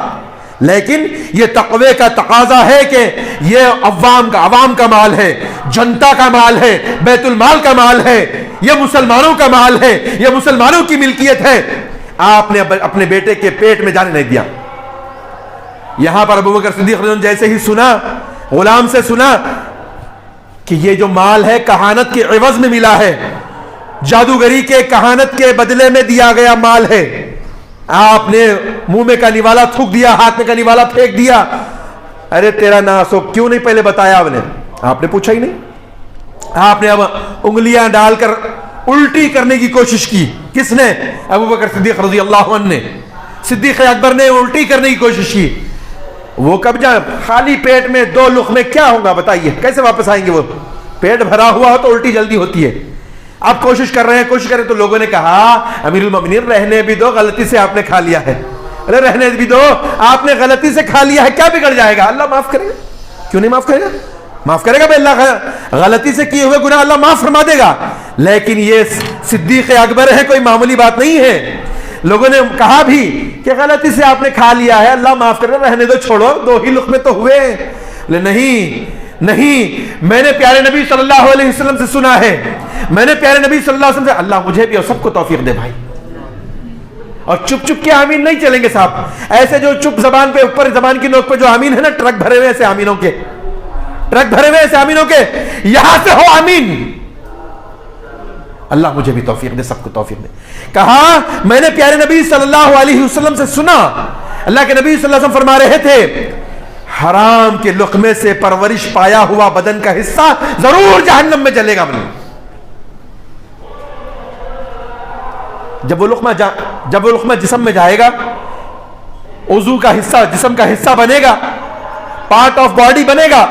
لیکن یہ تقوی کا تقاضا ہے کہ یہ عوام کا مال ہے, جنتا کا مال ہے, بیت المال کا مال ہے, یہ مسلمانوں کا مال ہے, یہ مسلمانوں کی ملکیت ہے. آپ نے اپنے بیٹے کے پیٹ میں جانے نہیں دیا. یہاں پر ابوبکر صدیق رضی اللہ عنہ جیسے ہی سنا, غلام سے سنا کہ یہ جو مال ہے کہانت کے عوض میں ملا ہے, جادوگری کے کہانت کے بدلے میں دیا گیا مال ہے, آپ نے منہ میں کا نوالا تھوک دیا, ہاتھ میں کا نوالا پھینک دیا. ارے تیرا ناس ہو, کیوں نہیں پہلے بتایا آپ نے پوچھا ہی نہیں. آپ نے اب انگلیاں ڈال کر الٹی کرنے کی کوشش کی. کس نے؟ ابوبکر صدیق رضی اللہ عنہ نے, صدیق اکبر نے الٹی کرنے کی کوشش کی. وہ کب جا, خالی پیٹ میں 2 لقمے کیا ہوگا بتائیے, کیسے واپس آئیں گے؟ وہ پیٹ بھرا ہوا ہو تو الٹی جلدی ہوتی ہے. آپ کوشش کر رہے ہیں, کوشش کریں, تو لوگوں نے کہا امیر المومنین رہنے بھی دو, غلطی سے آپ نے کھا لیا ہے. ارے رہنے بھی دو, آپ نے غلطی سے کھا لیا ہے, کیا بگڑ جائے گا, اللہ معاف کرے گا. کیوں نہیں معاف کرے گا؟ معاف کرے گا بھائی, اللہ غلطی سے کیے ہوئے گناہ اللہ معاف فرما دے گا. لیکن یہ صدیق اکبر ہے, کوئی معمولی بات نہیں ہے. لوگوں نے کہا بھی کہ غلطی سے آپ نے کھا لیا ہے, اللہ معاف کرے, رہنے دو, چھوڑو, 2 ہی لقمے تو ہوئے. نہیں, میں نے پیارے نبی صلی اللہ علیہ وسلم سے سنا ہے, میں نے پیارے نبی صلی اللہ علیہ وسلم سے, اللہ مجھے بھی اور سب کو توفیق دے بھائی. اور چپ چپ کے آمین نہیں چلیں گے صاحب, ایسے جو چپ زبان پہ, اوپر زبان کی نوک پہ جو آمین ہے نا, ٹرک بھرے ہوئے ایسے آمینوں کے, ٹرک بھرے ہوئے ایسے آمینوں کے, یہاں سے ہو آمین. اللہ مجھے بھی توفیق دے, سب کو توفیق دے. کہا میں نے پیارے نبی صلی اللہ علیہ وسلم سے سنا, اللہ کے نبی صلی اللہ علیہ وسلم فرما رہے تھے, حرام کے لقمے سے پرورش پایا ہوا بدن کا حصہ ضرور جہنم میں جلے گا. جب وہ لقمہ جسم میں جائے گا, عضو کا حصہ, جسم کا حصہ بنے گا, پارٹ آف باڈی بنے گا,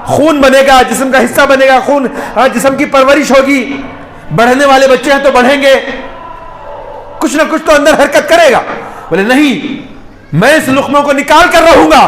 خون بنے گا, جسم کا حصہ بنے گا, خون, جسم کی پرورش ہوگی. بڑھنے والے بچے ہیں تو بڑھیں گے, کچھ نہ کچھ تو اندر حرکت کرے گا. بولے نہیں, میں اس لقموں کو نکال کر رہوں گا,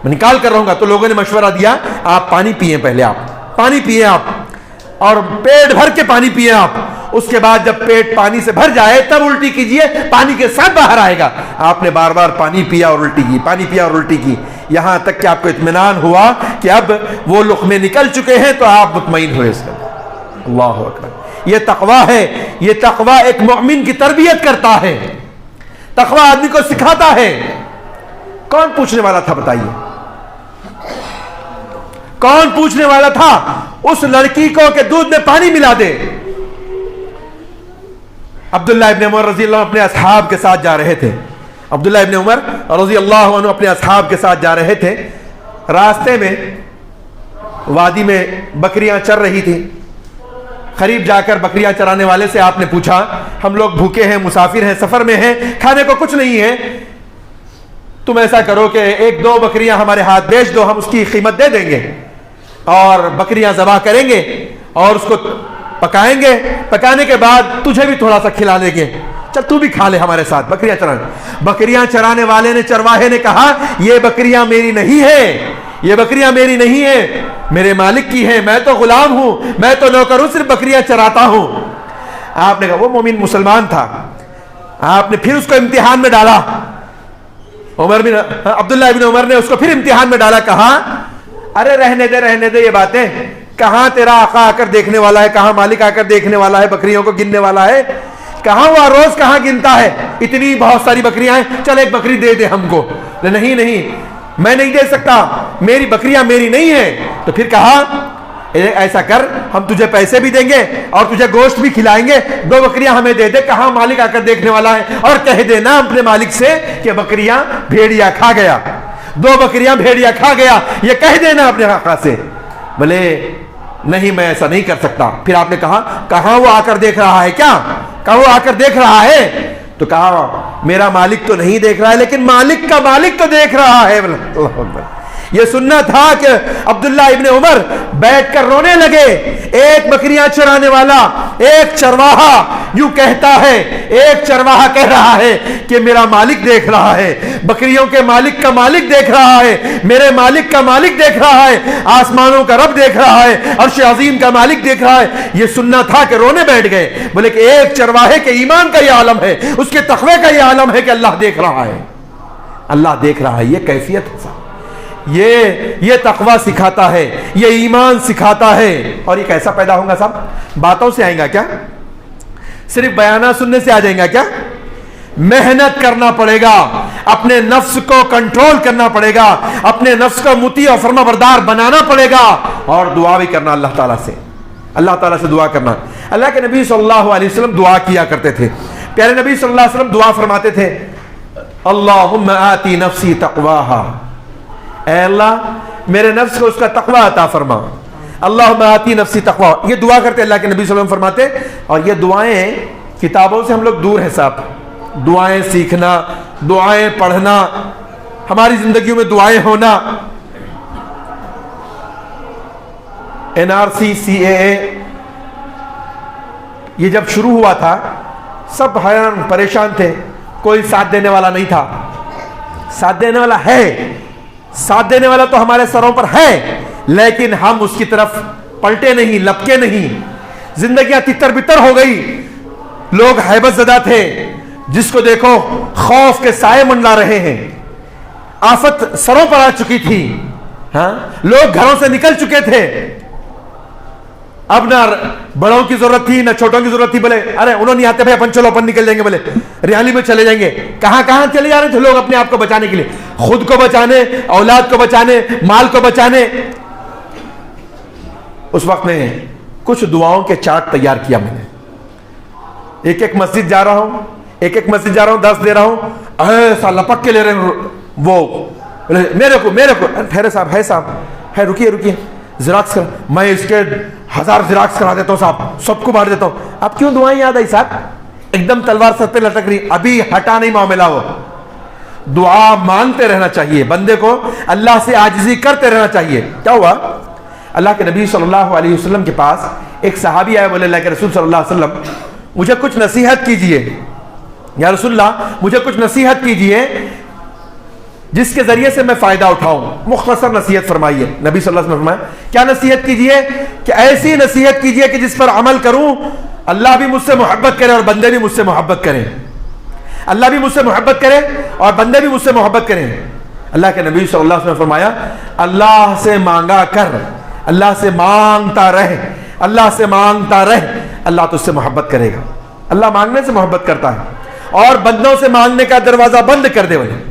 میں نکال کر رہوں گا. تو لوگوں نے مشورہ دیا, آپ پانی پئیں, پہلے آپ پانی پئیں, آپ اور پیٹ بھر کے پانی پئیں آپ. اس کے بعد جب پیٹ پانی سے بھر جائے تب الٹی کیجئے, پانی کے ساتھ باہر آئے گا. آپ نے بار بار پانی پیا اور الٹی کی, پانی پیا اور الٹی کی, یہاں تک کہ آپ کو اطمینان ہوا کہ اب وہ لقمے نکل چکے ہیں, تو آپ مطمئن ہوئے. اس کا اللہ اکبر. یہ تقویٰ ہے, یہ تقویٰ ایک مومن کی تربیت کرتا ہے, تقویٰ آدمی کو سکھاتا ہے. کون پوچھنے والا تھا بتائیے, کون پوچھنے والا تھا اس لڑکی کو کہ دودھ میں پانی ملا دے؟ عبداللہ ابن عمر رضی اللہ عنہ اپنے اصحاب کے ساتھ جا رہے تھے. عبداللہ ابن عمر رضی اللہ عنہ اپنے اصحاب کے ساتھ جا رہے تھے. راستے میں وادی میں بکریاں چر رہی تھیں. قریب جا کر بکریاں چرانے والے سے آپ نے پوچھا, ہم لوگ بھوکے ہیں, مسافر ہیں, سفر میں ہیں, کھانے کو کچھ نہیں ہے, تم ایسا کرو کہ 1-2 بکریاں ہمارے ہاتھ بیچ دو, ہم اس کی قیمت دے دیں گے اور بکریاں ذبح کریں گے اور اس کو پکائیں گے, پکانے کے بعد تجھے بھی تھوڑا سا کھلا دیں گے, چل تو بھی کھا لے ہمارے ساتھ بکریاں چرانے. بکریاں چرانے والے نے, چرواہے نے کہا, یہ بکریاں میری نہیں ہے, یہ بکریاں میری نہیں ہے, میرے مالک کی ہیں, میں تو غلام ہوں, میں تو نوکر ہوں, صرف بکریاں چراتا ہوں. آپ نے کہا, وہ مومن مسلمان تھا. آپ نے پھر اس کو امتحان میں ڈالا. عبداللہ ابن عمر نے اس کو پھر امتحان میں ڈالا, کہا ارے رہنے دے یہ باتیں, کہاں تیرا آقا آ کر دیکھنے والا ہے, کہاں مالک آ کر دیکھنے والا ہے, بکریوں کو گننے والا ہے, کہاں وہ روز کہاں گنتا ہے؟ اتنی بہت ساری بکریاں ہیں، چل ایک بکری دے دے ہم کو. نہیں نہیں میں نہیں دے سکتا، میری بکریاں میری نہیں ہیں. تو پھر کہا ایسا کر، ہم تجھے پیسے بھی دیں گے اور تجھے گوشت بھی کھلائیں گے، 2 بکریاں ہمیں دے دے. کہاں مالک آ کر دیکھنے والا ہے، اور کہہ دینا اپنے مالک سے کہ بکریاں بھیڑیا کھا گیا، 2 بکریاں بھیڑیا کھا گیا، یہ کہہ دینا اپنے آقا سے. بولے نہیں میں ایسا نہیں کر سکتا. پھر آپ نے کہا کہاں وہ آ کر دیکھ رہا ہے؟ کیا کہاں وہ آ کر دیکھ رہا ہے؟ تو کہا میرا مالک تو نہیں دیکھ رہا ہے، لیکن مالک کا مالک تو دیکھ رہا ہے. اللہ اکبر. یہ سننا تھا کہ عبداللہ ابن عمر بیٹھ کر رونے لگے. ایک بکریاں چرانے والا، ایک چرواہا یوں کہتا ہے، ایک چرواہا کہہ رہا ہے کہ میرا مالک دیکھ رہا ہے، بکریوں کے مالک کا مالک دیکھ رہا ہے، میرے مالک کا مالک دیکھ رہا ہے، آسمانوں کا رب دیکھ رہا ہے، عرش عظیم کا مالک دیکھ رہا ہے. یہ سننا تھا کہ رونے بیٹھ گئے. بولے کہ ایک چرواہے کے ایمان کا یہ عالم ہے، اس کے تقوی کا یہ عالم ہے کہ اللہ دیکھ رہا ہے، اللہ دیکھ رہا ہے. یہ کیفیت ہے، یہ تقوی سکھاتا ہے، یہ ایمان سکھاتا ہے. اور یہ کیسا پیدا ہوگا صاحب؟ باتوں سے آئیں گا کیا؟ صرف بیانات سننے سے آ جائیں گا کیا؟ محنت کرنا پڑے گا، اپنے نفس کو کنٹرول کرنا پڑے گا، اپنے نفس کو مطیع اور فرما بردار بنانا پڑے گا، اور دعا بھی کرنا اللہ تعالیٰ سے، اللہ تعالیٰ سے دعا کرنا. اللہ کے نبی صلی اللہ علیہ وسلم دعا کیا کرتے تھے. پیارے نبی صلی اللہ علیہ وسلم دعا فرماتے تھے اللہم آتی نفسی تقواہا، اے اللہ میرے نفس کو اس کا تقوی عطا فرما. اللہم آتی نفسی تقواہا، یہ دعا کرتے اللہ کے نبی صلی اللہ علیہ وسلم فرماتے. اور یہ دعائیں کتابوں سے ہم لوگ دور ہیں صاحب. دعائیں سیکھنا، دعائیں پڑھنا، ہماری زندگیوں میں دعائیں ہونا. NRC CAA یہ جب شروع ہوا تھا سب حیران پریشان تھے، کوئی ساتھ دینے والا نہیں تھا. ساتھ دینے والا ہے، ساتھ دینے والا تو ہمارے سروں پر ہے، لیکن ہم اس کی طرف پلٹے نہیں، لپکے نہیں. زندگیاں تتر بتر ہو گئی، لوگ ہیبت زدہ تھے، جس کو دیکھو خوف کے سائے منڈلا رہے ہیں. آفت سروں پر آ چکی تھی، ہاں لوگ گھروں سے نکل چکے تھے. اب نہ بڑوں کی ضرورت تھی نہ چھوٹوں کی ضرورت تھی. بولے ارے انہوں نہیں آتے بھائی، اپن چلو اپن نکل جائیں گے، بولے ریالی میں چلے جائیں گے. کہاں کہاں چلے جا رہے تھے لوگ اپنے آپ کو بچانے کے لیے، خود کو بچانے، اولاد کو بچانے، مال کو بچانے. اس وقت میں کچھ دعاؤں کے چارٹ تیار کیا میں نے. ایک ایک مسجد جا رہا ہوں، ایک ایک مسجد جا رہا ہوں، 10 دے رہا ہوں، ایسا لپک کے لے رہے ہیں. وہ میرے کو ٹھہرے صاحب، ہے صاحب ہے، رکیے زراکس کر، میں اس کے 1000 زراکس کرا دیتا ہوں صاحب، سب کو بانٹ دیتا ہوں. اب کیوں دعائیں یاد آئی صاحب؟ ایک دم تلوار سر پہ لٹک رہی، ابھی ہٹا نہیں معاملہ. وہ دعا مانگتے رہنا چاہیے بندے کو، اللہ سے عاجزی کرتے رہنا چاہیے. کیا ہوا؟ اللہ کے نبی صلی اللہ علیہ وسلم کے پاس ایک صحابی آئے، بولے اللہ کے رسول صلی اللہ علیہ وسلم مجھے کچھ نصیحت کیجئے، یا رسول اللہ مجھے کچھ نصیحت کیجئے جس کے ذریعے سے میں فائدہ اٹھاؤں. مختصر نصیحت فرمائیے. نبی صلی اللہ علیہ وسلم فرمایا کیا نصیحت کیجئے؟ کہ ایسی نصیحت کیجئے کہ جس پر عمل کروں اللہ بھی مجھ سے محبت کرے اور بندے بھی مجھ سے محبت کریں. اللہ بھی مجھ سے محبت کرے اور بندے بھی مجھ سے محبت کریں. اللہ کے نبی صلی اللہ علیہ وسلم فرمایا اللہ سے مانگا کر، اللہ سے مانگتا رہ، اللہ سے مانگتا رہ، اللہ تجھ سے محبت کرے گا. اللہ مانگنے سے محبت کرتا ہے. اور بندوں سے مانگنے کا دروازہ بند کر دے، بھائی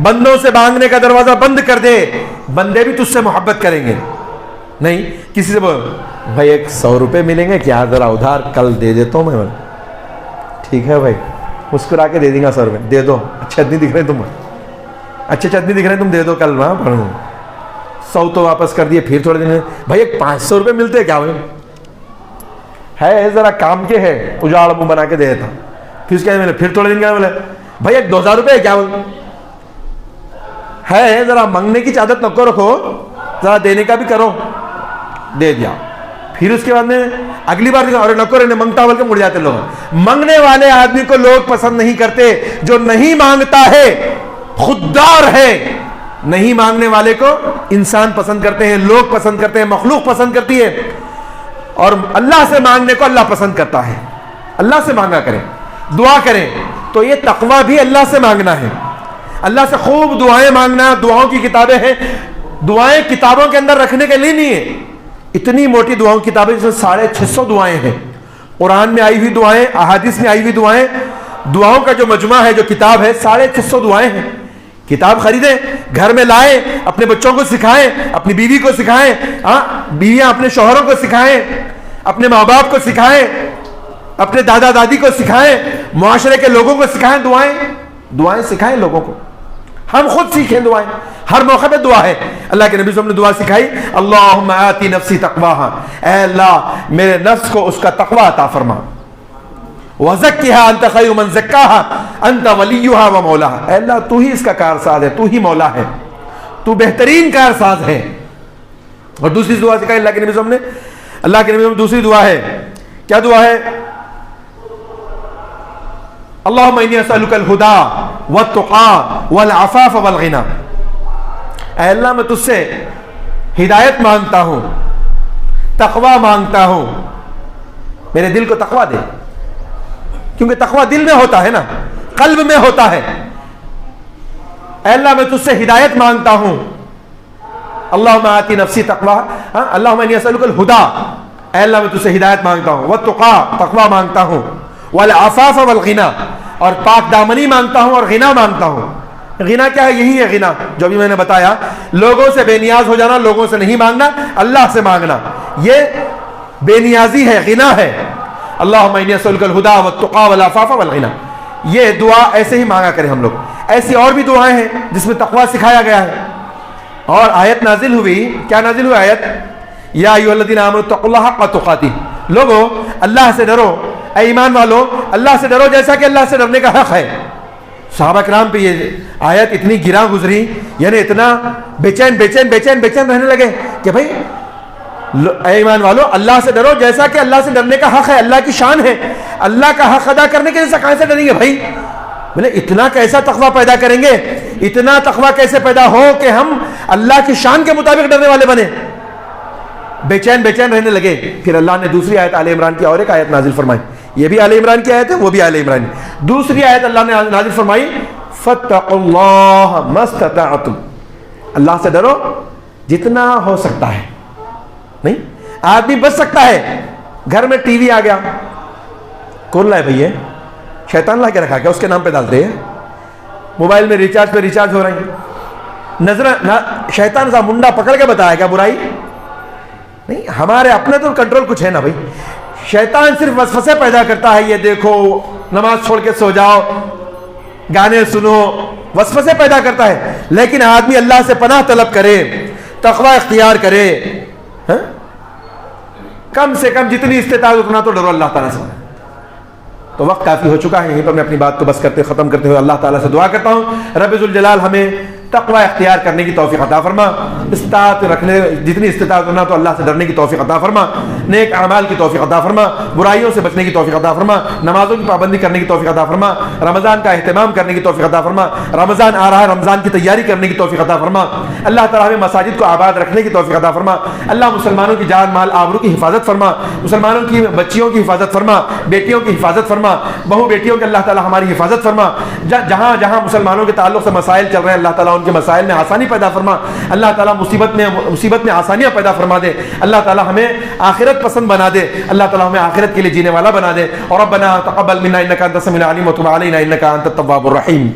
بندوں سے مانگنے کا دروازہ بند کر دے، بندے بھی تجھ سے محبت کریں گے. نہیں کسی سے بول بھائی 100 روپے ملیں گے کیا، ذرا ادھار کل دے دیتا ہوں میں. ٹھیک ہے بھائی، مسکرا کے دے دیں گا 100 روپے، دے دو، اچھے آدمی دکھ رہے ہیں تم، اچھے آدمی دکھ رہے ہیں تم، دے دو کل وہاں پڑھوں. 100 تو واپس کر دیے. پھر تھوڑے دن بھائی 500 روپے ملتے کیا بھائی؟ ہے ذرا کام کے ہے، اجاڑ منہ بنا کے دے دیتا. پھر تھوڑے دن کیا بولے بھائی 2000 روپے کیا بول ہے، ذرا منگنے کی عادت نہ رکھو، ذرا دینے کا بھی کرو. دے دیا. پھر اس کے بعد میں اگلی بار اور نکو رہنے منگتا بول کے مڑ جاتے لوگ. منگنے والے آدمی کو لوگ پسند نہیں کرتے، جو نہیں مانگتا ہے خوددار ہے. نہیں مانگنے والے کو انسان پسند کرتے ہیں، لوگ پسند کرتے ہیں، مخلوق پسند کرتی ہے. اور اللہ سے مانگنے کو اللہ پسند کرتا ہے. اللہ سے مانگا کریں، دعا کریں. تو یہ تقوی بھی اللہ سے مانگنا ہے، اللہ سے خوب دعائیں مانگنا. دعاؤں کی کتابیں ہیں، دعائیں کتابوں کے اندر رکھنے کے لیے نہیں ہے. اتنی موٹی دعاؤں کی کتابیں جس میں 650 دعائیں ہیں. قرآن میں آئی ہوئی دعائیں، احادیث میں آئی ہوئی دعائیں، دعاؤں کا جو مجموعہ ہے، جو کتاب ہے، 650 دعائیں ہیں. کتاب خریدیں، گھر میں لائیں، اپنے بچوں کو سکھائیں، اپنی بیوی کو سکھائیں، بیویاں اپنے شوہروں کو سکھائیں، اپنے ماں باپ کو سکھائیں، اپنے دادا دادی کو سکھائیں، معاشرے کے لوگوں کو سکھائیں. دعائیں سکھائیں لوگوں کو. ہم خود سیکھیں دعائیں. ہر موقع پہ دعا ہے. اللہ کے نبی صلی اللہ علیہ وسلم نے دعا سکھائی، اللہم آتی نفسی تقواہا، اے اللہ میرے نفس کو اس کا تقوی عطا فرما. وَزَكِّهَا أَنْتَ خَيْرُ مَنْ زَكَّاهَا أَنْتَ وَلِيُّهَا وَمَوْلَاهَا. اے اللہ تو ہی اس کا کارساز ہے، تو ہی مولا ہے، تو بہترین کارساز ہے. اور دوسری دعا سکھائی اللہ کے نبی صلی اللہ علیہ وسلم نے. اللہ کے نبی صلی اللہ علیہ وسلم دوسری دعا ہے، کیا دعا ہے؟ اللہم انی اسألک الہدی والتقی والعفاف والغنی. اے اللہ میں تجھ سے ہدایت مانگتا ہوں، تقوی مانگتا ہوں، میرے دل کو تقوی دے، کیونکہ تقوی دل میں ہوتا ہے نا، قلب میں ہوتا ہے. اے اللہ میں تجھ سے ہدایت مانگتا ہوں. اللہم آتی نفسی تقوی، اللہم انی اسألک الہدی، اے اللہ میں تجھ سے ہدایت مانگتا ہوں، والتقی تقوی مانگتا ہوں، والعفاف والغنی اور پاک دامنی مانگتا ہوں، اور غنا مانگتا ہوں. غنا کیا ہے؟ یہی ہے غنا جو ابھی میں نے بتایا، لوگوں سے بے نیاز ہو جانا، لوگوں سے نہیں مانگنا، اللہ سے مانگنا، یہ بے نیازی ہے، غنا ہے. اللہم انی اسألک الہدی والتقی والعفاف والغنی. یہ دعا ایسے ہی مانگا کریں ہم لوگ. ایسی اور بھی دعائیں ہیں جس میں تقوی سکھایا گیا ہے. اور آیت نازل ہوئی، کیا نازل ہوئی آیت؟ یا ایھا الذین آمنوا اتقوا اللہ حق تقاتہ. لوگو اللہ سے ڈرو، اے ایمان والو اللہ سے ڈرو جیسا کہ اللہ سے ڈرنے کا حق ہے. صحابہ کرام پہ یہ آیت اتنی گراں گزری، یعنی اتنا بے چین رہنے لگے کہ بھائی اے ایمان والو اللہ سے ڈرو جیسا کہ اللہ سے ڈرنے کا حق ہے، اللہ کی شان ہے، اللہ کا حق ادا کرنے کے جیسا کہاں سے ڈریں گے بھائی؟ بولے اتنا کیسا تقوی پیدا کریں گے، اتنا تقوی کیسے پیدا ہو کہ ہم اللہ کی شان کے مطابق ڈرنے والے بنے؟ بے چین رہنے لگے. پھر اللہ نے دوسری آیت آل عمران کی اور ایک آیت نازل فرمائی. یہ بھی آل عمران کی آیت ہے، وہ بھی آل عمران. دوسری آیت اللہ نے نازل فرمائی، فاتقوا اللہ ما استطعتم. اللہ سے ڈرو جتنا ہو سکتا ہے. نہیں آدمی بچ سکتا ہے. گھر میں ٹی وی آ گیا، کون لائے بھائی؟ شیطان لا کے رکھا کیا؟ اس کے نام پہ ڈالتے ہیں. موبائل میں ریچارج پہ ریچارج ہو رہے ہیں. نظر شیطان کا منڈا پکڑ کے بتایا کیا برائی؟ نہیں، ہمارے اپنے تو کنٹرول کچھ ہے نا بھائی. شیطان صرف وسوسے پیدا کرتا ہے، یہ دیکھو، نماز چھوڑ کے سو جاؤ، گانے سنو، وسوسے پیدا کرتا ہے. لیکن آدمی اللہ سے پناہ طلب کرے، تقوی اختیار کرے، کم سے کم جتنی استطاعت اتنا تو ڈرو اللہ تعالیٰ سے. تو وقت کافی ہو چکا ہے، یہیں پر میں اپنی بات کو بس ختم کرتے ہوئے اللہ تعالیٰ سے دعا کرتا ہوں، رب ذوالجلال ہمیں تقوی اختیار کرنے کی توفیق عطا فرما، استطاعت رکھنے جتنی استطاعت ہونا تو اللہ سے ڈرنے کی توفیق عطا فرما، نیک اعمال کی توفیق عطا فرما، برائیوں سے بچنے کی توفیق عطا فرما، نمازوں کی پابندی کرنے کی توفیق عطا فرما، رمضان کا اہتمام کرنے کی توفیق عطا فرما، رمضان آ رہا ہے، رمضان کی تیاری کرنے کی توفیق عطا فرما. اللہ تعالیٰ ہمیں مساجد کو آباد رکھنے کی توفیق عطا فرما. اللہ مسلمانوں کی جان مال آبرو کی حفاظت فرما، مسلمانوں کی بچیوں کی حفاظت فرما، بیٹیوں کی حفاظت فرما، بہو بیٹیوں کے اللہ تعالیٰ ہماری حفاظت فرما. جہاں جہاں مسلمانوں کے تعلق سے مسائل چل رہے ہیں اللہ تعالیٰ ان کے مسائل میں آسانی پیدا فرما. اللہ تعالیٰ مصیبت میں آسانیاں پیدا فرما دے. اللہ تعالیٰ ہمیں آخرت پسند بنا دے. اللہ تعالیٰ ہمیں آخرت کے لیے جینے والا بنا دے. اور ربنا تقبل منا انک انت السمیع العلیم وتب علینا انک انت التواب الرحیم.